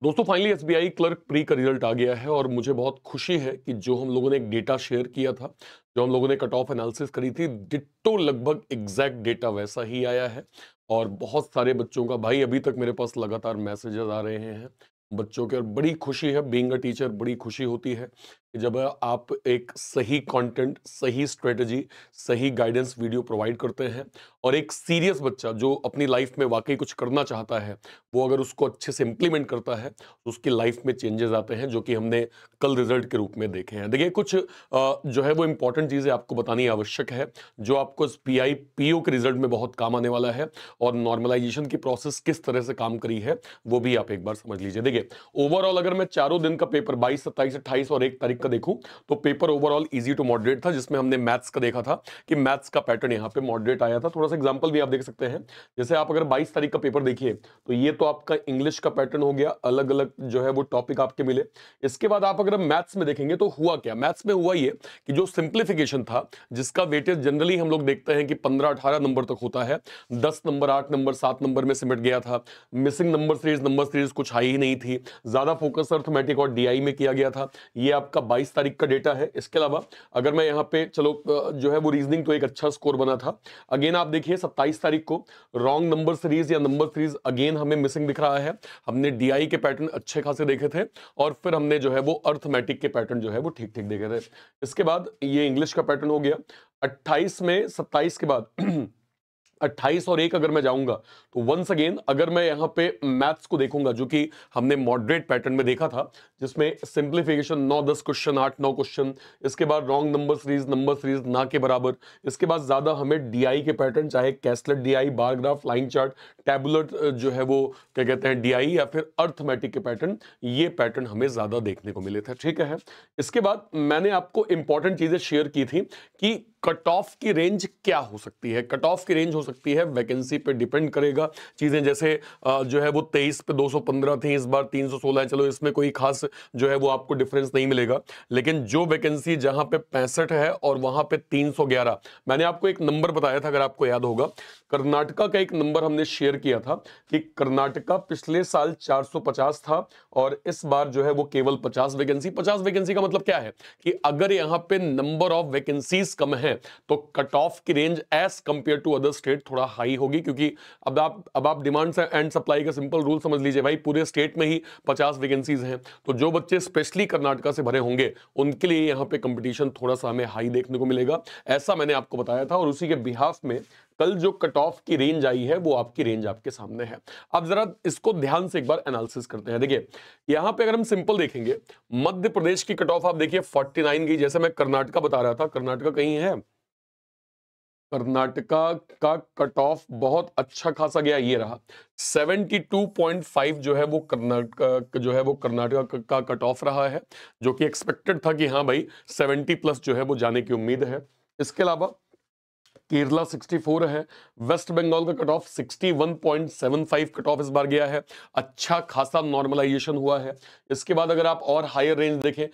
दोस्तों finally SBI clerk pre का result आ गया है और मुझे बहुत खुशी है कि जो हम लोगों ने एक डेटा शेयर किया था, जो हम लोगों ने कट ऑफ एनालिसिस करी थी, डिट्टो लगभग एग्जैक्ट डेटा वैसा ही आया है। और बहुत सारे बच्चों का भाई अभी तक मेरे पास लगातार मैसेजेस आ रहे हैं बच्चों के, और बड़ी खुशी है। बीइंग अ टीचर बड़ी खुशी होती है कि जब आप एक सही कंटेंट, सही स्ट्रेटजी, सही गाइडेंस वीडियो प्रोवाइड करते हैं और एक सीरियस बच्चा जो अपनी लाइफ में वाकई कुछ करना चाहता है, वो अगर उसको अच्छे से इंप्लीमेंट करता है तो उसकी लाइफ में चेंजेस आते हैं, जो कि हमने कल रिजल्ट के रूप में देखे हैं। देखिए कुछ जो है वो इंपॉर्टेंट चीजें आपको बतानी आवश्यक है, जो आपको पीआई पीओ के रिजल्ट में बहुत काम आने वाला है। और नॉर्मलाइजेशन की प्रोसेस किस तरह से काम करी है वो भी आप एक बार समझ लीजिए। देखिए ओवरऑल अगर मैं चारों दिन का पेपर 22, 27, 28 और 1 तारीख का देखूं तो paper overall easy to moderate था, जिसमें हमने मैथ्स का देखा था कि मैथ्स का पैटर्न यहां पे मॉडरेट आया था। थोड़ा सा एग्जांपल भी आप देख सकते हैं। जैसे आप अगर 22 तारीख का पेपर देखिए तो ये तो आपका इंग्लिश का पैटर्न हो गया, अलग अलग जो है वो टॉपिक आपके मिले। इसके बाद आप अगर मैथ्स में देखेंगे तो हुआ क्या, मैथ्स में हुआ ये कि जो सिंप्लीफिकेशन था, जिसका वेटेज जनरली हम लोग देखते हैं कि 15-18 नंबर तक होता है, 10 नंबर, 8 नंबर, 7 नंबर में सिमट गया था। मिसिंग नंबर सीरीज कुछ आई ही नहीं थी, ज्यादा फोकस अर्थमेटिक और डीआई में किया गया था। ये आपका 22 तारीख का डेटा है। इसके अलावा अगर मैं यहाँ पे चलो जो है वो रीजनिंग, तो एक अच्छा स्कोर बना था। अगेन आप देखिए 27 तारीख को रॉन्ग नंबर सीरीज या नंबर सीरीज अगेन हमें मिसिंग दिख रहा है। हमने डीआई के पैटर्न अच्छे खासे देखे थे और फिर हमने जो है वो अर्थमेटिक के पैटर्न जो है वो ठीक ठीक देखे थे। इसके बाद ये इंग्लिश का पैटर्न हो गया 28 में। 27 के बाद 28 और 1 अगर मैं जाऊंगा तो वंस अगेन अगर मैं यहां पे मैथ्स को देखूंगा, जो कि हमने मॉडरेट पैटर्न में देखा था, जिसमें सिंप्लीफिकेशन 9-10 क्वेश्चन, 8-9 क्वेश्चन, इसके बाद रॉन्ग नंबर सीरीज ना के बराबर, इसके बाद ज्यादा हमें डीआई के पैटर्न, चाहे caselet DI, bar graph, line chart, tabular जो है वो क्या कहते हैं डीआई, या फिर अर्थमेटिक के पैटर्न, ये पैटर्न हमें ज्यादा देखने को मिले थे। ठीक है। इसके बाद मैंने आपको इंपॉर्टेंट चीजें शेयर की थी कि कट ऑफ की रेंज क्या हो सकती है। कट ऑफ की रेंज हो सकती है, वैकेंसी पे डिपेंड करेगा चीजें। जैसे जो है वो 23 पे 215 थी, इस बार 316 है। चलो इसमें कोई खास जो है वो आपको डिफरेंस नहीं मिलेगा, लेकिन जो वैकेंसी जहां पे 65 है और वहां पे 311, मैंने आपको एक नंबर बताया था अगर आपको याद होगा, कर्नाटका का एक नंबर हमने शेयर किया था कि कर्नाटका पिछले साल 450 था और इस बार जो है वो केवल 50 वैकेंसी। 50 वैकेंसी का मतलब क्या है कि अगर यहां पे नंबर ऑफ वैकेंसीज कम है तो कट ऑफ की range as compare to other state थोड़ा हाई होगी, क्योंकि अब आप डिमांड एंड सप्लाई का सिंपल रूल समझ लीजिए भाई, पूरे स्टेट में ही 50 वैकेंसीज हैं, तो जो बच्चे स्पेशली कर्नाटका से भरे होंगे उनके लिए यहां पे कंपटीशन थोड़ा सा हमें हाई देखने को मिलेगा। ऐसा मैंने आपको बताया था और उसी के बिहाफ में कल जो कट ऑफ की रेंज आई है वो आपकी रेंज आपके सामने है। अब जरा इसको ध्यान से एक बार एनालिसिस करते हैं। देखिए यहां पे अगर हम सिंपल देखेंगे, मध्य प्रदेश की कट ऑफ आप देखिए 49 की, जैसे मैं कर्नाटका बता रहा था, कर्नाटका कहीं है, कर्नाटका का कट ऑफ बहुत अच्छा खासा गया, ये रहा 72.5 जो है वो कर्नाटका का कट ऑफ रहा है, जो कि एक्सपेक्टेड था कि हाँ भाई 70 प्लस जो है वो जाने की उम्मीद है। इसके अलावा केरला 64 है, वेस्ट बंगाल का कट ऑफ 61.75 कट ऑफ इस बार गया है, अच्छा खासा नॉर्मलाइजेशन हुआ है। इसके बाद अगर आप और हायर रेंज देखें,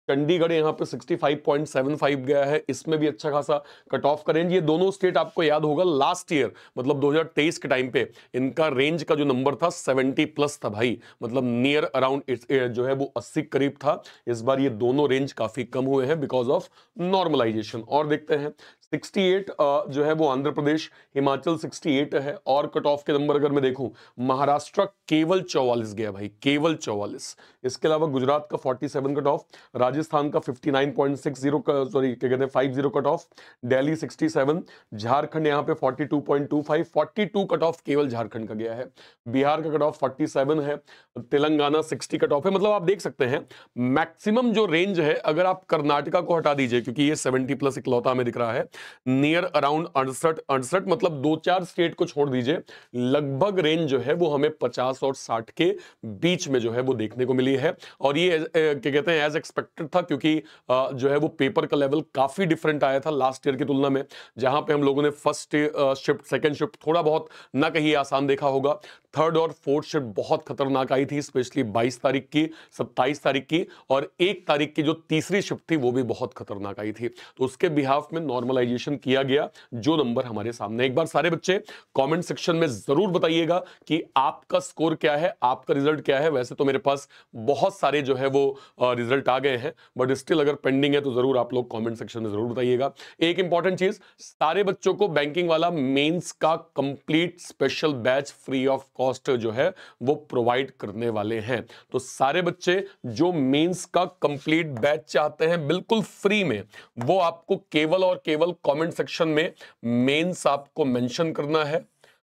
चंडीगढ़ यहाँ पे 65.75 गया है, इसमें भी अच्छा खासा कट ऑफ का रेंज। ये दोनों स्टेट आपको याद होगा लास्ट ईयर मतलब 2023 के टाइम पे इनका रेंज का जो नंबर था 70 प्लस था भाई, मतलब नियर अराउंड जो है वो 80 करीब था। इस बार ये दोनों रेंज काफी कम हुए हैं बिकॉज ऑफ नॉर्मलाइजेशन। और देखते हैं 68 जो है वो आंध्र प्रदेश, हिमाचल 68 है। और कट ऑफ के नंबर अगर मैं देखूं, महाराष्ट्र केवल 44 गया भाई, केवल 44। इसके अलावा गुजरात का 47 कट ऑफ, राजस्थान का 59.60 का, सॉरी क्या कहते हैं 50 कट ऑफ, दिल्ली 67, झारखंड यहाँ पे 42.25, 42 कट ऑफ केवल झारखंड का गया है। बिहार का कट ऑफ 47 है, तेलंगाना 60 कट ऑफ है। मतलब आप देख सकते हैं मैक्सिमम जो रेंज है, अगर आप कर्नाटका को हटा दीजिए क्योंकि ये 70 प्लस इकलौता हमें दिख रहा है, नियर अराउंड 68 मतलब 2-4 स्टेट को छोड़ दीजिए, लगभग रेंज जो है वो हमें 50 और 60 के बीच में जो है वो देखने को मिली है। और ये क्या कहते हैं एज एक्सपेक्टेड था, क्योंकि जो है वो पेपर का लेवल काफी डिफरेंट आया था लास्ट ईयर की तुलना में, जहां पे हम लोगों ने फर्स्ट शिफ्ट, सेकंड शिफ्ट थोड़ा बहुत ना कहीं आसान देखा होगा, थर्ड और फोर्थ शिफ्ट बहुत खतरनाक आई थी, स्पेशली 22 तारीख की, 27 तारीख की और 1 तारीख की जो तीसरी शिफ्ट थी वो भी बहुत खतरनाक आई थी। तो उसके बिहाफ में नॉर्मलाइजेशन ऑप्टिमाइजेशन किया गया जो नंबर हमारे सामने। एक बार सारे बच्चे कमेंट सेक्शन में जरूर बताइएगा कि आपका स्कोर क्या है, आपका रिजल्ट क्या है। वैसे तो मेरे पास बहुत सारे जो है वो रिजल्ट आ गए हैं, बट स्टिल अगर पेंडिंग है तो जरूर आप लोग कमेंट सेक्शन में जरूर बताइएगा। एक इंपॉर्टेंट चीज, सारे बच्चों को बैंकिंग वाला मेंस का complete special batch free of cost जो है वो प्रोवाइड करने वाले हैं। तो सारे बच्चे जो मेंस का कंप्लीट बैच चाहते हैं बिल्कुल फ्री में, वो आपको केवल और केवल कमेंट सेक्शन में मेंस आपको मेंशन करना है।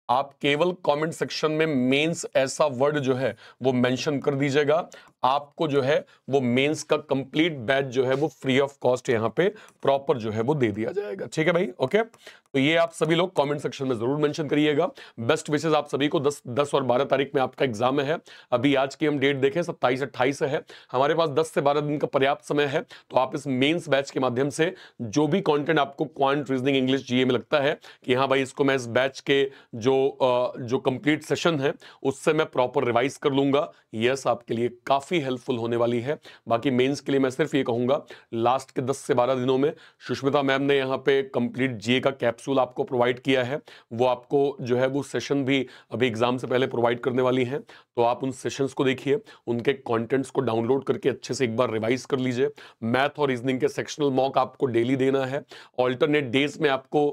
आप केवल कमेंट सेक्शन में मेंस ऐसा वर्ड जो है वो मेंशन कर दीजिएगा, आपको जो है वो मेंस का कंप्लीट बैच जो है वो फ्री ऑफ कॉस्ट यहां पे प्रॉपर जो है वो दे दिया जाएगा। ठीक है भाई, ओके। तो ये आप सभी लोग कमेंट सेक्शन में जरूर मेंशन करिएगा। बेस्ट विशेस आप सभी को। 10 और 12 तारीख में आपका एग्जाम है। अभी आज की हम डेट देखें 27-28 है, हमारे पास 10 से 12 दिन का पर्याप्त समय है। तो आप इस मेंस बैच के माध्यम से जो भी कंटेंट आपको क्वांट, रीजनिंग, इंग्लिश, जीए में लगता है कि हाँ भाई इसको मैं इस बैच के जो कंप्लीट सेशन है उससे मैं प्रॉपर रिवाइज कर लूंगा, यस आपके लिए काफी हेल्पफुल होने वाली है। बाकी मेंस के लिए मैं सिर्फ ये कहूंगा, लास्ट के 10 से 12 दिनों में सुष्मिता मैम ने यहाँ पे कंप्लीट जीए का कैप्सूल आपको प्रोवाइड किया है। वो आपको जो है वो सेशन भी अभी एग्जाम से पहले प्रोवाइड करने वाली हैं। तो आप उन सेशंस को देखिए, उनके कंटेंट्स को डाउनलोड करके अच्छे से एक बार रिवाइज कर लीजिए। मैथ और रीजनिंग के सेक्शनल मॉक आपको डेली देना है। ऑल्टरनेट डेज में आपको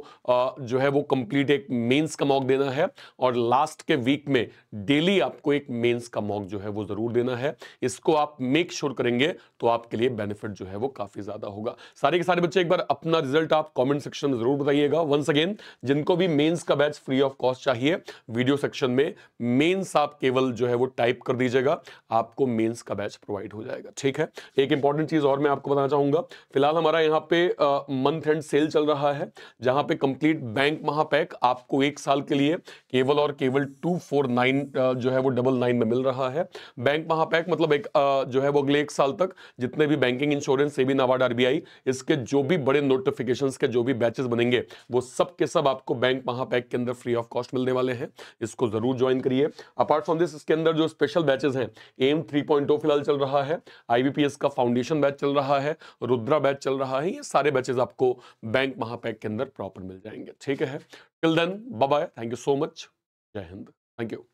जो है वो कंप्लीट एक मेंस का मॉक देना है, और लास्ट के वीक में डेली आपको एक मेंस का मॉक जो है वो जरूर देना है। इसको आप मेक श्योर करेंगे तो आपके लिए बेनिफिट जो है वो काफी ज्यादा होगा। सारे के सारे बच्चे एक बार अपना रिजल्ट आप कमेंट सेक्शन में जरूर बताइएगा। वंस अगेन, जिनको भी मेंस का बैच फ्री ऑफ कॉस्ट चाहिए, वीडियो सेक्शन में मेंस आप केवल जो है वो टाइप कर दीजिएगा, आपको मेंस का बैच प्रोवाइड हो जाएगा। ठीक है। एक इंपॉर्टेंट चीज और मैं आपको बताना चाहूंगा, फिलहाल हमारा यहाँ पे मंथ एंड सेल चल रहा है, जहां पे कंप्लीट बैंक महापैक आपको 1 साल के लिए केवल और केवल 249 जो है वो 99 में मिल रहा है। बैंक महापैक मतलब एक जो है वो अगले 1 साल तक जितने भी banking, insurance, SEBI, NABARD, RBI, इसके जो भी बड़े नोटिफिकेशंस के जो भी बैचेस बनेंगे वो सब के सब आपको बैंक महापैक के अंदर फ्री ऑफ कॉस्ट मिलने वाले हैं। इसको जरूर ज्वाइन करिए। अपार्ट फ्रॉम दिस, इसके अंदर जो स्पेशल बैचेस हैं, एम 3.0 फिलहाल चल रहा है, आईबीपीएस का फाउंडेशन बैच चल रहा है, रुद्रा बैच चल रहा है, ये सारे बैचेस आपको बैंक महापैक के अंदर प्रॉपर मिल जाएंगे। ठीक है। Till then, bye bye, thank you so much, जय हिंद, थैंक यू।